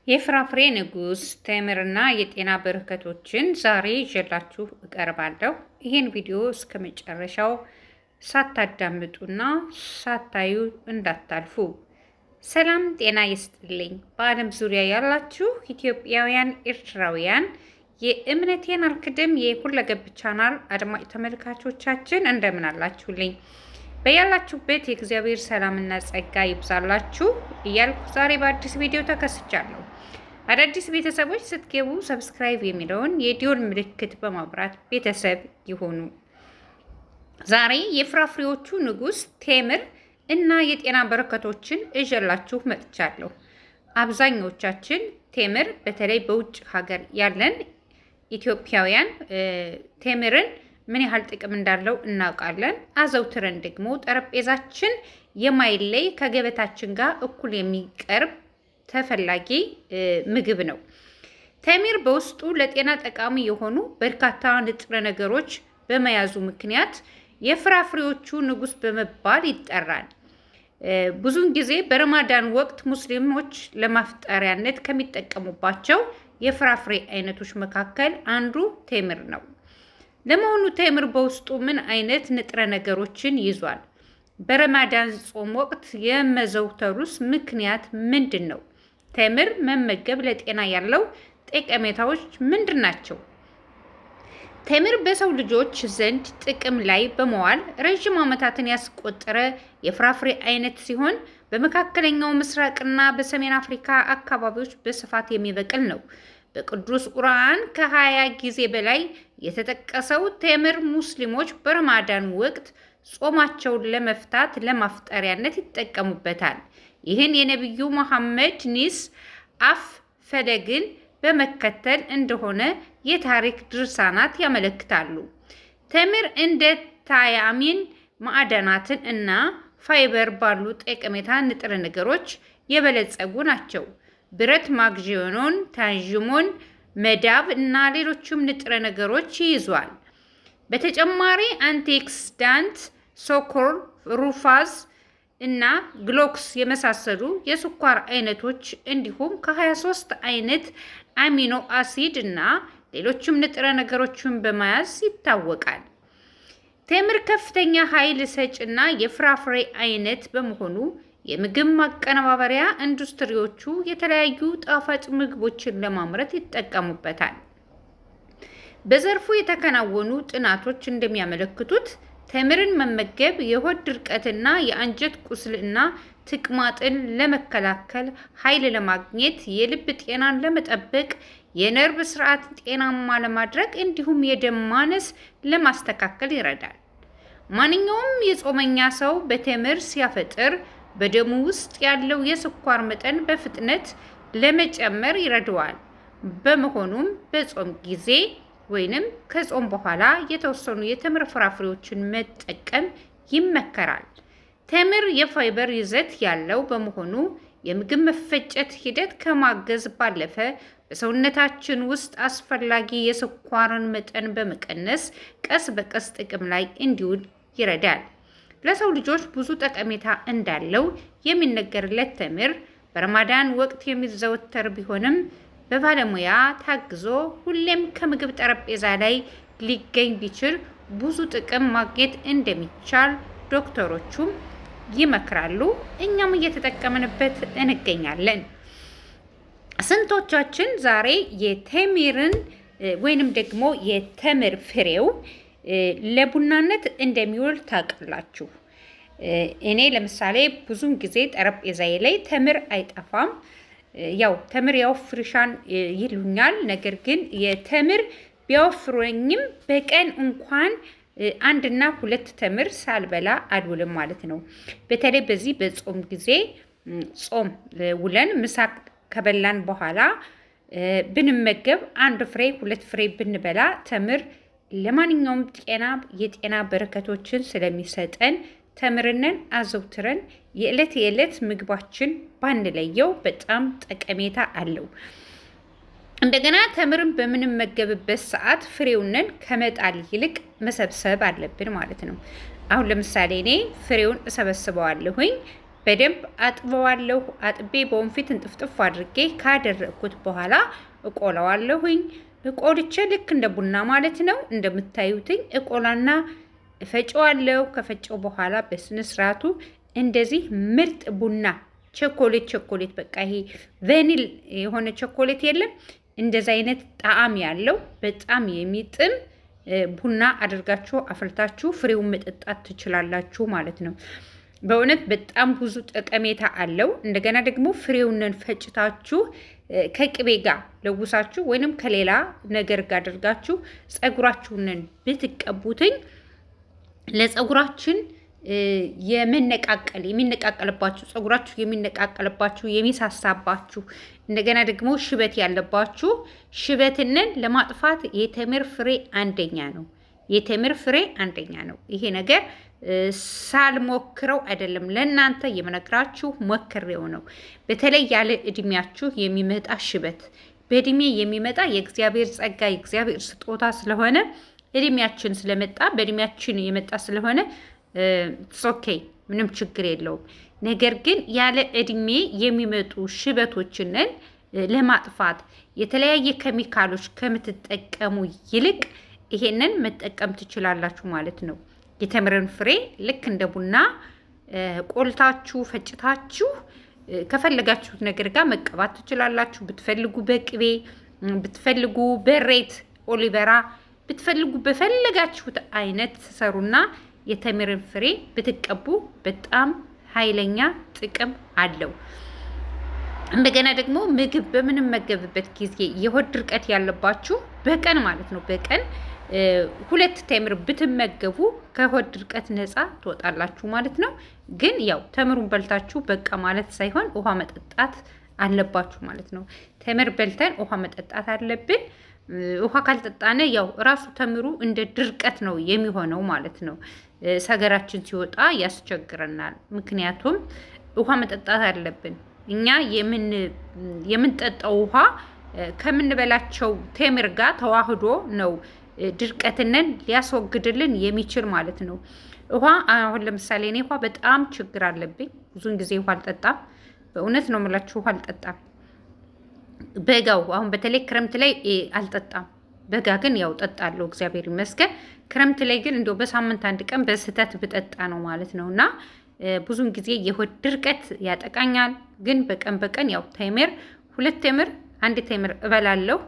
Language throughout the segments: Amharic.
የፍራፍሬ ንጉስ ቴምርና የጤና በረከቶችን ዛሬ ይዤላችሁ እቀርባለሁ። ይህን ቪዲዮ እስከ መጨረሻው ሳታዳምጡና ሳታዩ እንዳታልፉ። ሰላም ጤና ይስጥልኝ። በዓለም ዙሪያ ያላችሁ ኢትዮጵያውያን፣ ኤርትራውያን የእምነቴን አልክድም የሁለገብ ቻናል አድማጭ ተመልካቾቻችን እንደምን አላችሁልኝ? በያላችሁበት የእግዚአብሔር ሰላምና ጸጋ ይብዛላችሁ እያልኩ ዛሬ በአዲስ ቪዲዮ ተከስቻለሁ። አዳዲስ ቤተሰቦች ስትገቡ ሰብስክራይብ የሚለውን የደወል ምልክት በማብራት ቤተሰብ ይሁኑ። ዛሬ የፍራፍሬዎቹ ንጉስ ቴምር እና የጤና በረከቶችን እዤላችሁ መጥቻለሁ። አብዛኞቻችን ቴምር በተለይ በውጭ ሀገር ያለን ኢትዮጵያውያን ቴምርን ምን ያህል ጥቅም እንዳለው እናውቃለን። አዘውትረን ደግሞ ጠረጴዛችን የማይለይ ከገበታችን ጋር እኩል የሚቀርብ ተፈላጊ ምግብ ነው። ቴምር በውስጡ ለጤና ጠቃሚ የሆኑ በርካታ ንጥረ ነገሮች በመያዙ ምክንያት የፍራፍሬዎቹ ንጉስ በመባል ይጠራል። ብዙውን ጊዜ በረማዳን ወቅት ሙስሊሞች ለማፍጠሪያነት ከሚጠቀሙባቸው የፍራፍሬ አይነቶች መካከል አንዱ ቴምር ነው። ለመሆኑ ቴምር በውስጡ ምን አይነት ንጥረ ነገሮችን ይዟል? በረማዳን ጾም ወቅት የመዘውተሩስ ምክንያት ምንድን ነው? ቴምር መመገብ ለጤና ያለው ጠቀሜታዎች ምንድን ናቸው? ቴምር በሰው ልጆች ዘንድ ጥቅም ላይ በመዋል ረዥም ዓመታትን ያስቆጠረ የፍራፍሬ አይነት ሲሆን በመካከለኛው ምስራቅና በሰሜን አፍሪካ አካባቢዎች በስፋት የሚበቅል ነው። በቅዱስ ቁርአን ከ20 ጊዜ በላይ የተጠቀሰው ቴምር ሙስሊሞች በረማዳን ወቅት ጾማቸውን ለመፍታት ለማፍጠሪያነት ይጠቀሙበታል። ይህን የነቢዩ መሐመድ ኒስ አፍ ፈለግን በመከተል እንደሆነ የታሪክ ድርሳናት ያመለክታሉ። ቴምር እንደ ታያሚን ማዕድናትን እና ፋይበር ባሉ ጠቀሜታ ንጥረ ነገሮች የበለጸጉ ናቸው። ብረት፣ ማግኔዥየም፣ ታንዥሞን፣ መዳብ እና ሌሎችም ንጥረ ነገሮች ይይዟል። በተጨማሪ አንቲኦክሲዳንት፣ ሶኮር፣ ሩፋዝ እና ግሎክስ የመሳሰሉ የስኳር አይነቶች እንዲሁም ከ23 አይነት አሚኖ አሲድ እና ሌሎችም ንጥረ ነገሮችን በመያዝ ይታወቃል። ቴምር ከፍተኛ ኃይል ሰጭ እና የፍራፍሬ አይነት በመሆኑ የምግብ ማቀነባበሪያ ኢንዱስትሪዎቹ የተለያዩ ጣፋጭ ምግቦችን ለማምረት ይጠቀሙበታል። በዘርፉ የተከናወኑ ጥናቶች እንደሚያመለክቱት ቴምርን መመገብ የሆድ ድርቀትና የአንጀት ቁስልና ተቅማጥን ለመከላከል፣ ኃይል ለማግኘት፣ የልብ ጤናን ለመጠበቅ፣ የነርቭ ስርዓት ጤናማ ለማድረግ እንዲሁም የደም ማነስ ለማስተካከል ይረዳል። ማንኛውም የጾመኛ ሰው በቴምር ሲያፈጥር በደሙ ውስጥ ያለው የስኳር መጠን በፍጥነት ለመጨመር ይረዳዋል። በመሆኑም በጾም ጊዜ ወይንም ከጾም በኋላ የተወሰኑ የቴምር ፍራፍሬዎችን መጠቀም ይመከራል። ቴምር የፋይበር ይዘት ያለው በመሆኑ የምግብ መፈጨት ሂደት ከማገዝ ባለፈ በሰውነታችን ውስጥ አስፈላጊ የስኳርን መጠን በመቀነስ ቀስ በቀስ ጥቅም ላይ እንዲውል ይረዳል። ለሰው ልጆች ብዙ ጠቀሜታ እንዳለው የሚነገርለት ቴምር በረማዳን ወቅት የሚዘወተር ቢሆንም በባለሙያ ታግዞ ሁሌም ከምግብ ጠረጴዛ ላይ ሊገኝ ቢችል ብዙ ጥቅም ማግኘት እንደሚቻል ዶክተሮቹም ይመክራሉ። እኛም እየተጠቀምንበት እንገኛለን። ስንቶቻችን ዛሬ የቴምርን ወይንም ደግሞ የቴምር ፍሬው ለቡናነት እንደሚውል ታውቃላችሁ? እኔ ለምሳሌ ብዙን ጊዜ ጠረጴዛዬ ላይ ቴምር አይጠፋም። ያው ቴምር ያወፍርሻል ይሉኛል። ነገር ግን የቴምር ቢያወፍሩኝም በቀን እንኳን 1 እና 2 ቴምር ሳልበላ አልውልም ማለት ነው። በተለይ በዚህ በጾም ጊዜ ጾም ውለን ምሳ ከበላን በኋላ ብንመገብ 1 ፍሬ 2 ፍሬ ብንበላ ቴምር ለማንኛውም የጤና በረከቶችን ስለሚሰጠን ቴምርንን አዘውትረን የዕለት ምግባችን ባንለየው በጣም ጠቀሜታ አለው። እንደገና ቴምርን በምንመገብበት ሰዓት ፍሬውንን ከመጣል ይልቅ መሰብሰብ አለብን ማለት ነው። አሁን ለምሳሌ እኔ ፍሬውን እሰበስበዋለሁኝ በደንብ አጥበዋለሁ። አጥቤ በወንፊት እንጥፍጥፍ አድርጌ ካደረኩት በኋላ እቆላዋለሁኝ። እቆልቼ ልክ እንደ ቡና ማለት ነው እንደምታዩትኝ እቆላና እፈጨዋለሁ። ከፈጨው በኋላ በስነ ስርዓቱ እንደዚህ ምርጥ ቡና ቸኮሌት በቃ ይሄ ቫኒል የሆነ ቸኮሌት የለም እንደዛ አይነት ጣዕም ያለው በጣም የሚጥም ቡና አድርጋችሁ አፍልታችሁ ፍሬውን መጠጣት ትችላላችሁ ማለት ነው። በእውነት በጣም ብዙ ጠቀሜታ አለው። እንደገና ደግሞ ፍሬውን ፈጭታችሁ ከቅቤ ጋር ለውሳችሁ ወይንም ከሌላ ነገር ጋር አድርጋችሁ ጸጉራችሁን ብትቀቡትኝ ለጸጉራችን የሚነቃቀልባችሁ ጸጉራችሁ የሚነቃቀልባችሁ የሚሳሳባችሁ እንደገና ደግሞ ሽበት ያለባችሁ ሽበትንን ለማጥፋት የተምር ፍሬ አንደኛ ነው። የተምር ፍሬ አንደኛ ነው። ይሄ ነገር ሳልሞክረው አይደለም ለእናንተ የምነግራችሁ ሞክሬው ነው። በተለይ ያለ እድሜያችሁ የሚመጣ ሽበት በእድሜ የሚመጣ የእግዚአብሔር ጸጋ የእግዚአብሔር ስጦታ ስለሆነ እድሜያችን ስለመጣ በእድሜያችን የመጣ ስለሆነ ኦኬ ምንም ችግር የለውም። ነገር ግን ያለ እድሜ የሚመጡ ሽበቶችንን ለማጥፋት የተለያየ ኬሚካሎች ከምትጠቀሙ ይልቅ ይሄንን መጠቀም ትችላላችሁ ማለት ነው። የተምርን ፍሬ ልክ እንደ ቡና ቆልታችሁ ፈጭታችሁ ከፈለጋችሁት ነገር ጋር መቀባት ትችላላችሁ። ብትፈልጉ በቅቤ ብትፈልጉ በሬት ኦሊቬራ ብትፈልጉ በፈለጋችሁት አይነት ሰሩና የተምርን ፍሬ ብትቀቡ በጣም ኃይለኛ ጥቅም አለው። እንደገና ደግሞ ምግብ በምንመገብበት ጊዜ የሆድ ድርቀት ያለባችሁ በቀን ማለት ነው በቀን 2 ተምር ብትመገቡ ከሆድ ድርቀት ነፃ ትወጣላችሁ ማለት ነው። ግን ያው ተምሩን በልታችሁ በቃ ማለት ሳይሆን ውሃ መጠጣት አለባችሁ ማለት ነው። ተምር በልተን ውሃ መጠጣት አለብን። ውሃ ካልጠጣነ ያው ራሱ ተምሩ እንደ ድርቀት ነው የሚሆነው ማለት ነው። ሰገራችን ሲወጣ ያስቸግረናል። ምክንያቱም ውሃ መጠጣት አለብን። እኛ የምንጠጣው ውሃ ከምንበላቸው ተምር ጋር ተዋህዶ ነው ድርቀትንን ሊያስወግድልን የሚችል ማለት ነው። ውሃ አሁን ለምሳሌ እኔ ውሃ በጣም ችግር አለብኝ። ብዙን ጊዜ ውሃ አልጠጣም። በእውነት ነው የምላችሁ ውሃ አልጠጣም። በጋው አሁን በተለይ ክረምት ላይ አልጠጣም። በጋ ግን ያው ጠጣለሁ እግዚአብሔር ይመስገን። ክረምት ላይ ግን እንደው በሳምንት አንድ ቀን በስህተት ብጠጣ ነው ማለት ነውና ብዙን ጊዜ የሆድ ድርቀት ያጠቃኛል። ግን በቀን ያው ተምር 2 ተምር 1 ተምር እበላለሁ።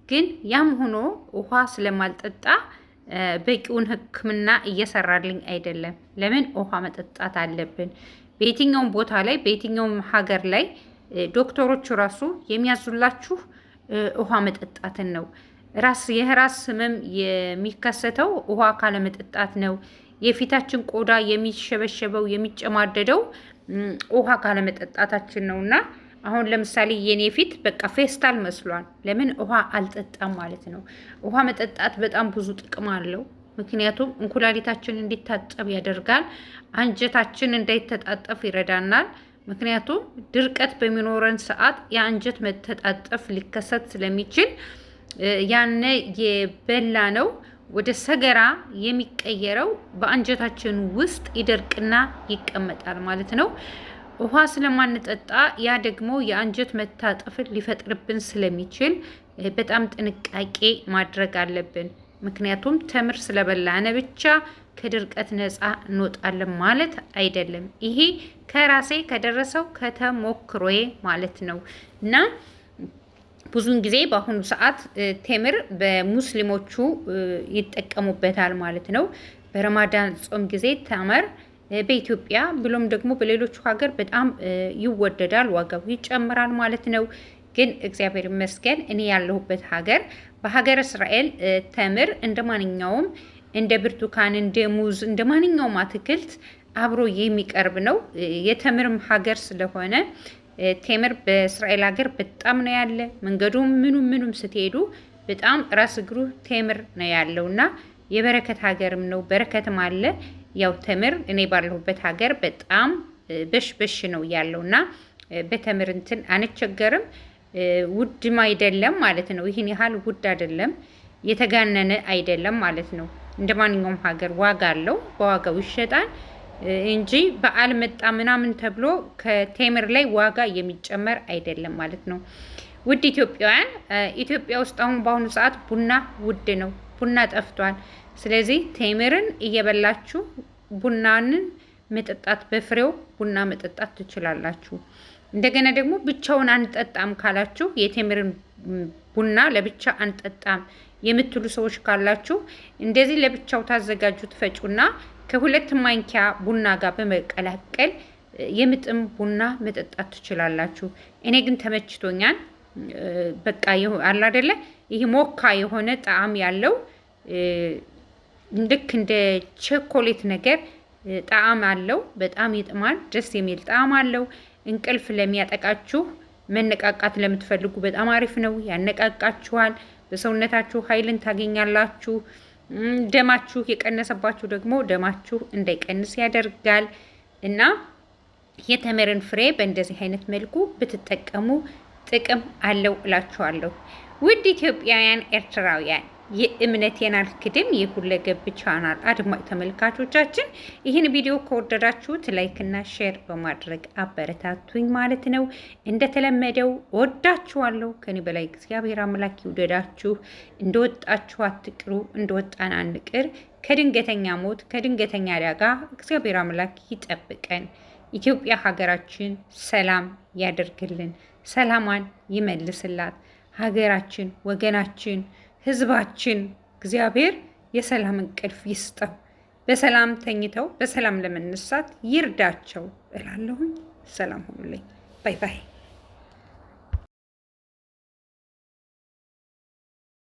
ግን ያም ሆኖ ውሃ ስለማልጠጣ በቂውን ሕክምና እየሰራልኝ አይደለም። ለምን ውሃ መጠጣት አለብን። በየትኛውም ቦታ ላይ በየትኛውም ሀገር ላይ ዶክተሮቹ ራሱ የሚያዙላችሁ ውሃ መጠጣትን ነው። የራስ ህመም የሚከሰተው ውሃ ካለመጠጣት ነው። የፊታችን ቆዳ የሚሸበሸበው የሚጨማደደው ውሃ ካለመጠጣታችን ነውና አሁን ለምሳሌ የኔ ፊት በቃ ፌስታል መስሏል። ለምን ውሃ አልጠጣም ማለት ነው። ውሃ መጠጣት በጣም ብዙ ጥቅም አለው። ምክንያቱም እንኩላሊታችን እንዲታጠብ ያደርጋል። አንጀታችን እንዳይተጣጠፍ ይረዳናል። ምክንያቱም ድርቀት በሚኖረን ሰዓት የአንጀት መተጣጠፍ ሊከሰት ስለሚችል ያነ የበላ ነው ወደ ሰገራ የሚቀየረው በአንጀታችን ውስጥ ይደርቅና ይቀመጣል ማለት ነው። ውሃ ስለማንጠጣ ያ ደግሞ የአንጀት መታጠፍን ሊፈጥርብን ስለሚችል በጣም ጥንቃቄ ማድረግ አለብን። ምክንያቱም ተምር ስለበላነ ብቻ ከድርቀት ነፃ እንወጣለን ማለት አይደለም። ይሄ ከራሴ ከደረሰው ከተሞክሮዬ ማለት ነው እና ብዙውን ጊዜ በአሁኑ ሰዓት ተምር በሙስሊሞቹ ይጠቀሙበታል ማለት ነው። በረማዳን ጾም ጊዜ ተምር በኢትዮጵያ ብሎም ደግሞ በሌሎቹ ሀገር በጣም ይወደዳል፣ ዋጋው ይጨምራል ማለት ነው። ግን እግዚአብሔር ይመስገን እኔ ያለሁበት ሀገር በሀገር እስራኤል ተምር እንደማንኛውም እንደ ብርቱካን እንደ ሙዝ እንደ ማንኛውም አትክልት አብሮ የሚቀርብ ነው። የተምርም ሀገር ስለሆነ ተምር በእስራኤል ሀገር በጣም ነው ያለ። መንገዱም ምኑም ስትሄዱ በጣም ራስ እግሩ ተምር ነው ያለውና የበረከት ሀገርም ነው፣ በረከትም አለ። ያው ተምር እኔ ባለሁበት ሀገር በጣም በሽ ነው ያለውና በተምር እንትን አንቸገርም። ውድም አይደለም ማለት ነው። ይህን ያህል ውድ አይደለም፣ የተጋነነ አይደለም ማለት ነው። እንደ ማንኛውም ሀገር ዋጋ አለው፣ በዋጋው ይሸጣል። እንጂ በዓል መጣ ምናምን ተብሎ ከቴምር ላይ ዋጋ የሚጨመር አይደለም ማለት ነው። ውድ ኢትዮጵያውያን፣ ኢትዮጵያ ውስጥ አሁን በአሁኑ ሰዓት ቡና ውድ ነው። ቡና ጠፍቷል። ስለዚህ ቴምርን እየበላችሁ ቡናንን መጠጣት፣ በፍሬው ቡና መጠጣት ትችላላችሁ። እንደገና ደግሞ ብቻውን አንጠጣም ካላችሁ የቴምርን ቡና ለብቻ አንጠጣም የምትሉ ሰዎች ካላችሁ እንደዚህ ለብቻው ታዘጋጁ ትፈጩና ከሁለት ማንኪያ ቡና ጋር በመቀላቀል የምጥም ቡና መጠጣት ትችላላችሁ። እኔ ግን ተመችቶኛል። በቃ አለ አይደለ ይሄ ሞካ የሆነ ጣዕም ያለው ልክ እንደ ቸኮሌት ነገር ጣዕም አለው። በጣም ይጥማል። ደስ የሚል ጣዕም አለው። እንቅልፍ ለሚያጠቃችሁ መነቃቃት ለምትፈልጉ በጣም አሪፍ ነው። ያነቃቃችኋል። በሰውነታችሁ ኃይልን ታገኛላችሁ። ደማችሁ የቀነሰባችሁ ደግሞ ደማችሁ እንዳይቀንስ ያደርጋል እና የተምርን ፍሬ በእንደዚህ አይነት መልኩ ብትጠቀሙ ጥቅም አለው እላችኋለሁ። ውድ ኢትዮጵያውያን፣ ኤርትራውያን የእምነቴን አልክድም የሁለገብ ቻናል አድማጭ ተመልካቾቻችን ይህን ቪዲዮ ከወደዳችሁት ላይክ እና ሼር በማድረግ አበረታቱኝ ማለት ነው። እንደተለመደው ወዳችኋለሁ። ከኔ በላይ እግዚአብሔር አምላክ ይውደዳችሁ። እንደወጣችሁ አትቅሩ፣ እንደወጣን አንቅር። ከድንገተኛ ሞት ከድንገተኛ አደጋ እግዚአብሔር አምላክ ይጠብቀን። ኢትዮጵያ ሀገራችን ሰላም ያደርግልን፣ ሰላሟን ይመልስላት። ሀገራችን፣ ወገናችን፣ ህዝባችን እግዚአብሔር የሰላም እንቅልፍ ይስጠው። በሰላም ተኝተው በሰላም ለመነሳት ይርዳቸው እላለሁኝ። ሰላም ሁኑልኝ። ባይ ባይ።